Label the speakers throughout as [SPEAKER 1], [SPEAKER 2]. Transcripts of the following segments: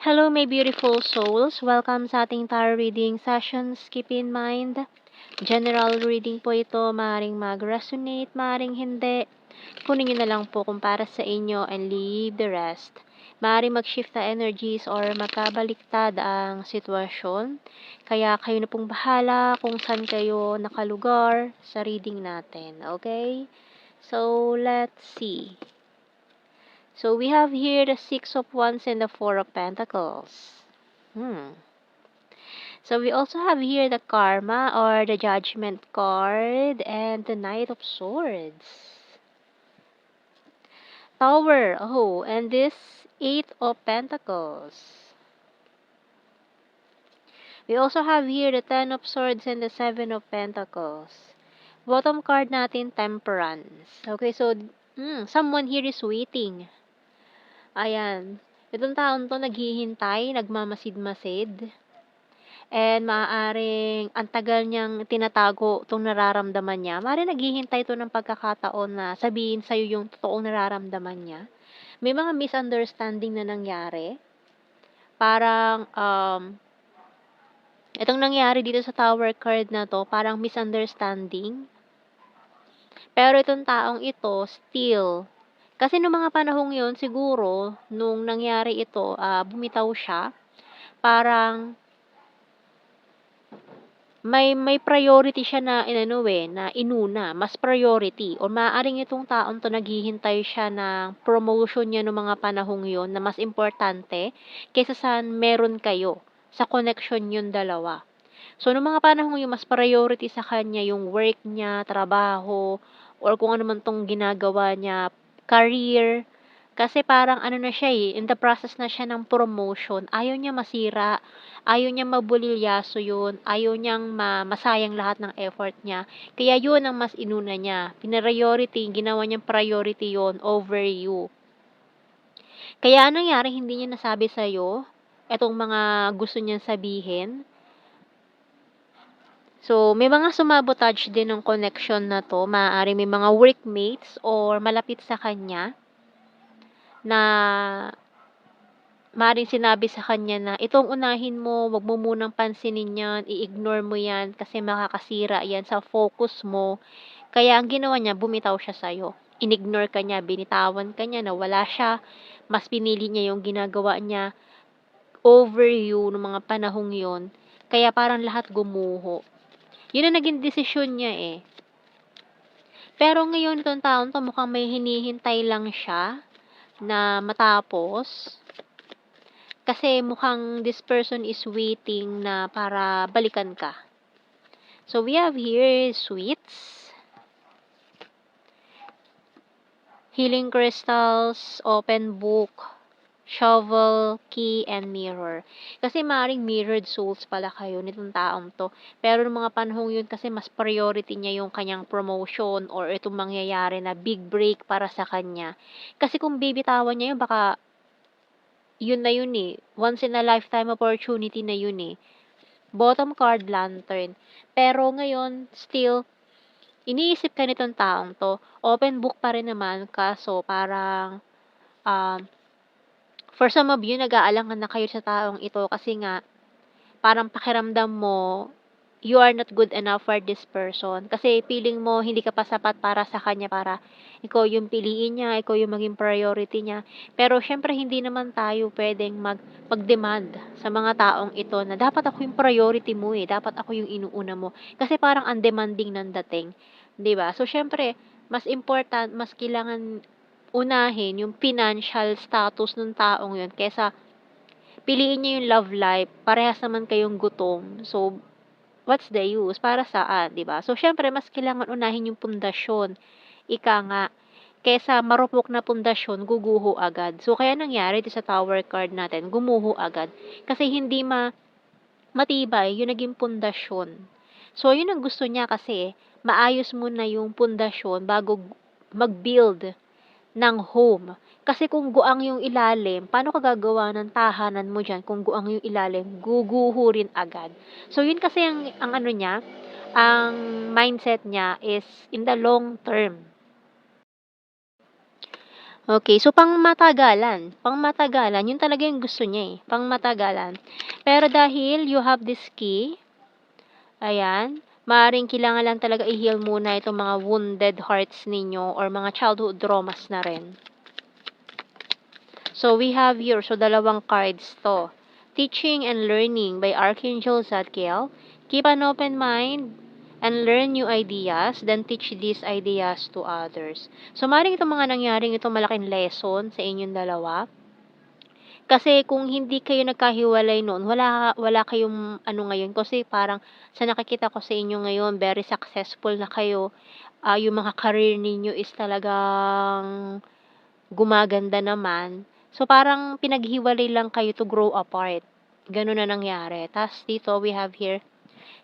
[SPEAKER 1] Hello, my beautiful souls. Welcome sa ating tarot reading sessions. Keep in mind, general reading po ito. Maaaring mag-resonate, maaaring hindi. Kunin nyo na lang po kung para sa inyo and leave the rest. Maaaring mag-shift na energies or magkabaliktad ang sitwasyon. Kaya kayo na pong bahala kung saan kayo nakalugar sa reading natin. Okay? So, let's see. So, we have here the Six of Wands and the Four of Pentacles. So, we also have here the Karma or the Judgment card and the Knight of Swords. Tower, oh, and this Eight of Pentacles. We also have here the Ten of Swords and the Seven of Pentacles. Bottom card natin, Temperance. Okay, so, someone here is waiting. Ayan. Itong taon to naghihintay, nagmamasid-masid. And maaaring ang tagal niyang tinatago itong nararamdaman niya. Maaaring naghihintay to ng pagkakataon na sabihin sa'yo yung totoong nararamdaman niya. May mga misunderstanding na nangyari. Parang, itong nangyari dito sa Tower card na to, parang misunderstanding. Pero itong taong ito, still, kasi nung mga panahong yon siguro, nung nangyari ito, bumitaw siya, parang may priority siya na na inuna, mas priority o maaaring itong taong 'to naghihintay siya ng promotion niya nung mga panahong yon na mas importante kaysa sa meron kayo, sa connection yung dalawa. So, nung mga panahong yun, mas priority sa kanya yung work niya, trabaho, or kung ano man 'tong ginagawa niya, career. Kasi parang ano na siya, in the process na siya ng promotion. Ayaw niya masira, ayaw niya mabulilyaso yun, ayaw niyang masayang lahat ng effort niya. Kaya yun ang mas inuna niya. Pina-priority, ginawa niyang priority yon over you. Kaya anong nangyari, hindi niya nasabi sa'yo etong mga gusto niyang sabihin. So, may mga sumabotage din ng connection na to. Maaari may mga workmates or malapit sa kanya na maaaring sinabi sa kanya na, "Itong unahin mo, wag mo munang pansinin 'yan, i-ignore mo 'yan kasi makakasira 'yan sa focus mo." Kaya ang ginawa niya, bumitaw siya sa'yo. Inignore ka niya, binitawan ka niya, nawala siya. Mas pinili niya yung ginagawa niya over you nung mga panahong yon. Kaya parang lahat gumuho. Yun ang naging desisyon niya eh. Pero ngayon itong taon 'to mukhang may hinihintay lang siya na matapos. Kasi mukhang this person is waiting na para balikan ka. So, we have here sweets, healing crystals, open book, shovel, key, and mirror. Kasi maaaring mirrored souls pala kayo nitong taong to. Pero nung mga panahong yun kasi mas priority niya yung kanyang promotion or itong mangyayari na big break para sa kanya. Kasi kung bibitawan niya yun, baka yun na yun eh. Once in a lifetime opportunity na yun eh. Bottom card, lantern. Pero ngayon, still, iniisip ka nitong taong to. Open book pa rin naman, kaso parang, um, for some of you, nag-aalangan na kayo sa taong ito kasi nga, parang pakiramdam mo, you are not good enough for this person. Kasi feeling mo, hindi ka pa sapat para sa kanya para ikaw yung piliin niya, ikaw yung maging priority niya. Pero syempre, hindi naman tayo pwedeng mag-demand sa mga taong ito na dapat ako yung priority mo eh, dapat ako yung inuuna mo. Kasi parang undemanding ng dating. 'Di ba? So, syempre, mas important, mas kailangan unahin yung financial status ng taong yun kesa piliin niya yung love life, parehas naman kayong gutom. So, what's the use? Para saan, 'di ba? So, syempre mas kailangan unahin yung pundasyon. Ika nga, kaysa marupok na pundasyon, guguho agad. So, kaya nangyari dito sa tower card natin, gumuho agad. Kasi hindi matibay yung naging pundasyon. So, yun ang gusto niya kasi, maayos mo na yung pundasyon bago mag-build ng home. Kasi kung guang yung ilalim, paano ka gagawa ng tahanan mo diyan kung guang yung ilalim? Guguho rin agad. So, yun kasi ang ano niya, ang mindset niya is in the long term. Okay, so pangmatagalan, yun talaga yung gusto niya, pangmatagalan. Pero dahil you have this key, ayan, maaaring kailangan lang talaga i-heal muna itong mga wounded hearts ninyo or mga childhood traumas na rin. So, we have here, so dalawang cards to. Teaching and Learning by Archangel Zadkiel. Keep an open mind and learn new ideas, then teach these ideas to others. So, maaaring itong mga nangyaring itong malaking lesson sa inyong dalawa. Kasi kung hindi kayo nagkahiwalay noon, wala kayong ano ngayon, kasi parang sa nakikita ko sa inyo ngayon, very successful na kayo. Yung mga career ninyo is talagang gumaganda naman. So, parang pinaghiwalay lang kayo to grow apart. Gano'n na nangyari. Tas dito, we have here,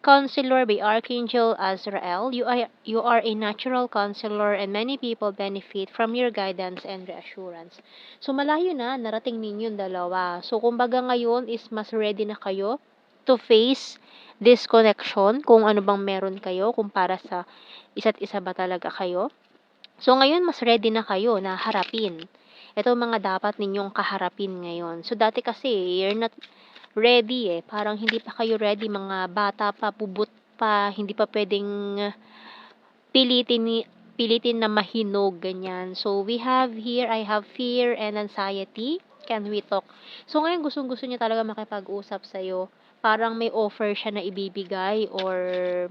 [SPEAKER 1] Counselor by Archangel Azrael. You are a natural counselor and many people benefit from your guidance and reassurance. So, malayo na, narating ninyo yung dalawa. So, kumbaga ngayon is mas ready na kayo to face this connection, kung ano bang meron kayo, kung para sa isa't isa ba talaga kayo. So, ngayon mas ready na kayo na harapin ito mga dapat ninyong kaharapin ngayon. So, dati kasi you're not ready, parang hindi pa kayo ready, mga bata pa, bubot pa, hindi pa puwedeng pilitin ni pilitin na mahinog, ganyan. So, we have here, I have fear and anxiety. Can we talk? So, ngayon gustong-gusto niya talaga makipag-usap sa'yo. Parang may offer siya na ibibigay or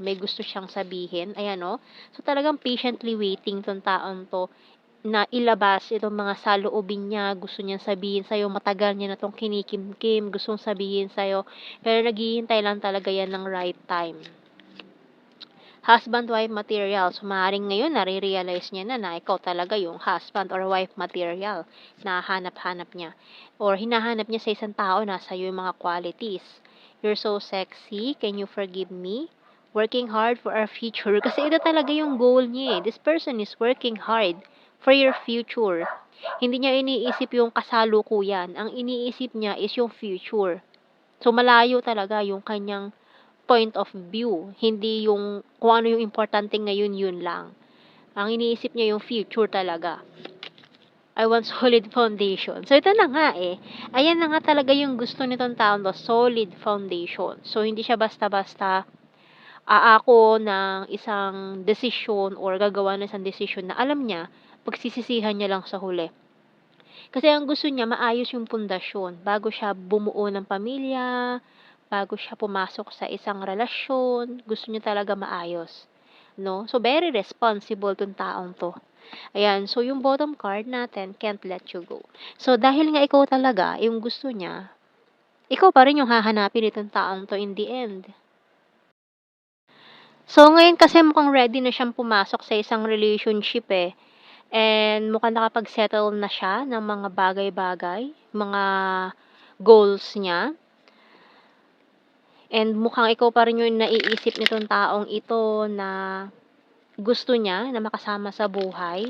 [SPEAKER 1] may gusto siyang sabihin. Ayan, oh. So, talagang patiently waiting 'tong taong 'to na ilabas itong mga saloobin niya. Gusto niyang sabihin sa'yo, matagal niya na 'tong kinikimkim, gustong sabihin sa'yo, pero naghihintay lang talaga yan ng right time. Husband-wife material. So, maaaring ngayon nare-realize niya na ikaw talaga yung husband or wife material na hanap-hanap niya. Or hinahanap niya sa isang tao na sa'yo yung mga qualities. You're so sexy. Can you forgive me? Working hard for our future. Kasi ito talaga yung goal niya, eh. This person is working hard for your future. Hindi niya iniisip yung kasalukuyan. Ang iniisip niya is yung future. So, malayo talaga yung kanyang point of view, hindi yung kung ano yung importante ngayon, yun lang. Ang iniisip niya yung future talaga. I want solid foundation. So, ito na nga Ayan na nga talaga yung gusto nitong taon to, solid foundation. So, hindi siya basta-basta aako ng isang desisyon or gagawa ng isang desisyon na alam niya, pagsisisihan niya lang sa huli. Kasi ang gusto niya maayos yung pundasyon bago siya bumuo ng pamilya, bago siya pumasok sa isang relasyon, gusto niya talaga maayos, 'no? So, very responsible 'tong taong 'to. Ayan, so yung bottom card natin, can't let you go. So, dahil nga ikaw talaga yung gusto niya, ikaw pa rin yung hahanapin nitong taong 'to in the end. So, ngayon kasi mukhang ready na siyang pumasok sa isang relationship, and mukhang nakapag-settle na siya ng mga bagay-bagay, mga goals niya. And mukhang ikaw pa rin yung naiisip nitong taong ito na gusto niya na makasama sa buhay.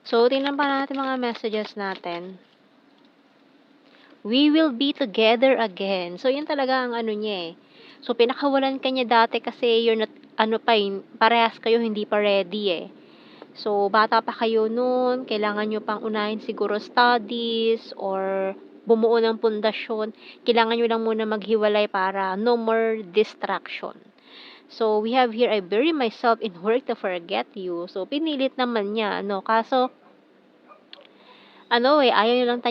[SPEAKER 1] So, tingnan pa natin mga messages natin. We will be together again. So, yun talaga ang ano niya, So, pinakawalan ka niya dati kasi you're not, parehas kayo hindi pa ready, So, bata pa kayo noon, kailangan nyo pang unahin siguro studies or bumuo ng pundasyon. Kailangan nyo lang muna maghiwalay para no more distraction. So, we have here, I bury myself in work to forget you. So, pinilit naman niya, Kaso, ayaw niya lang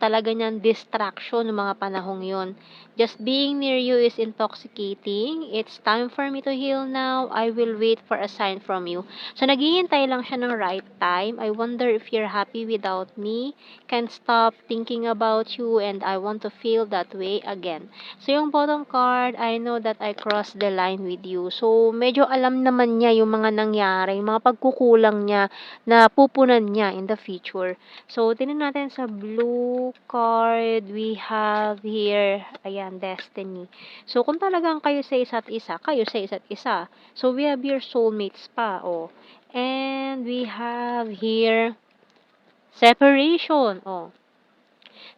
[SPEAKER 1] talaga niyang distraction ng mga panahong yon. Just being near you is intoxicating. It's time for me to heal now. I will wait for a sign from you. So, naghihintay lang siya ng right time. I wonder if you're happy without me. Can't stop thinking about you and I want to feel that way again. So, yung bottom card, I know that I crossed the line with you. So, medyo alam naman niya yung mga nangyari, yung mga pagkukulang niya na pupunan niya in the future. So, tingnan natin sa blue card, we have here, ayan, destiny. So, kung talagang kayo sa isa't isa, kayo sa isa't isa. So, we have your soulmates pa, And we have here, separation,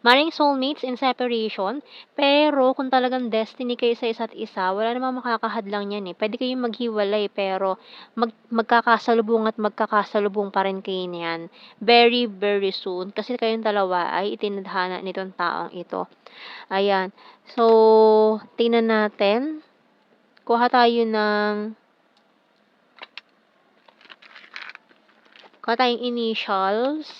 [SPEAKER 1] Maring soulmates in separation, pero kung talagang destiny kayo sa isa't isa, wala namang makakahadlang yan, eh. Puwede kayong maghiwalay pero magkakasalubong at magkakasalubong pa rin kayo niyan very, very soon kasi kayong dalawa ay itinadhana nitong taong ito. Ayan. So, tingnan natin. Kuha tayo ng initials.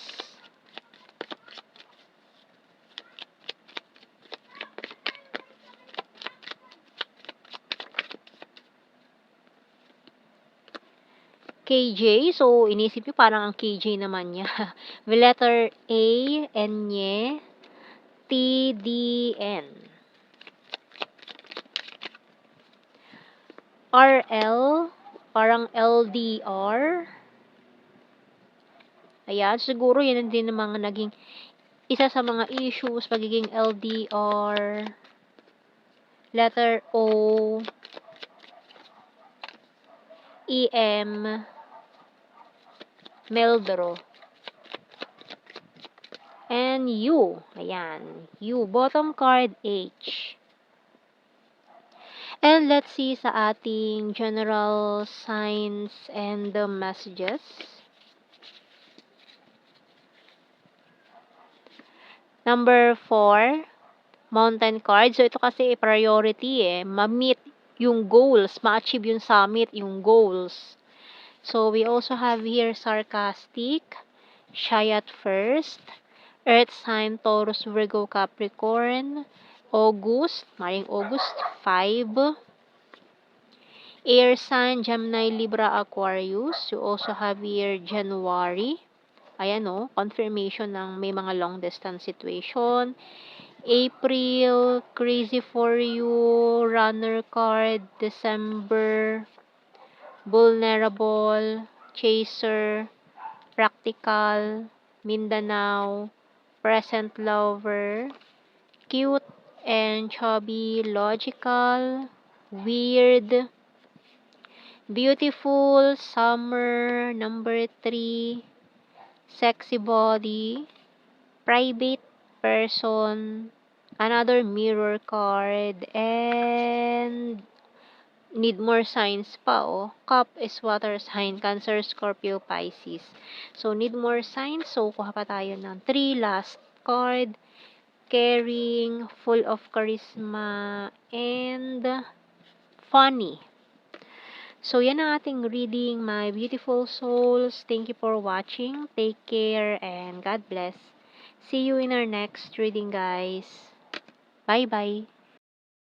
[SPEAKER 1] KJ. So, inisip niyo parang ang KJ naman niya. With letter A, Enye, T, D, N. RL, parang LDR. Ayan, siguro yan din ang mga naging isa sa mga issues, pagiging LDR. Letter O, EM, Meldro. And U. Ayan. U. Bottom card, H. And let's see sa ating general signs and the messages. Number 4, mountain card. So, ito kasi priority ma-meet yung goals, ma-achieve yung summit, yung goals. So, we also have here sarcastic, shy at first, earth sign, Taurus, Virgo, Capricorn, August, maring August 5, air sign, Gemini, Libra, Aquarius. You also have here January. Ayan confirmation ng may mga long distance situation. April, crazy for you, runner card, December, vulnerable, chaser, practical, Mindanao, present lover, cute and chubby, logical, weird, beautiful, summer, number 3, sexy body, private person, another mirror card, and need more signs pa Cup is water sign, Cancer, Scorpio, Pisces. So, need more signs. So, kuha pa tayo ng 3 last card. Caring, full of charisma, and funny. So, yan ang ating reading, my beautiful souls. Thank you for watching. Take care and God bless. See you in our next reading, guys. Bye-bye.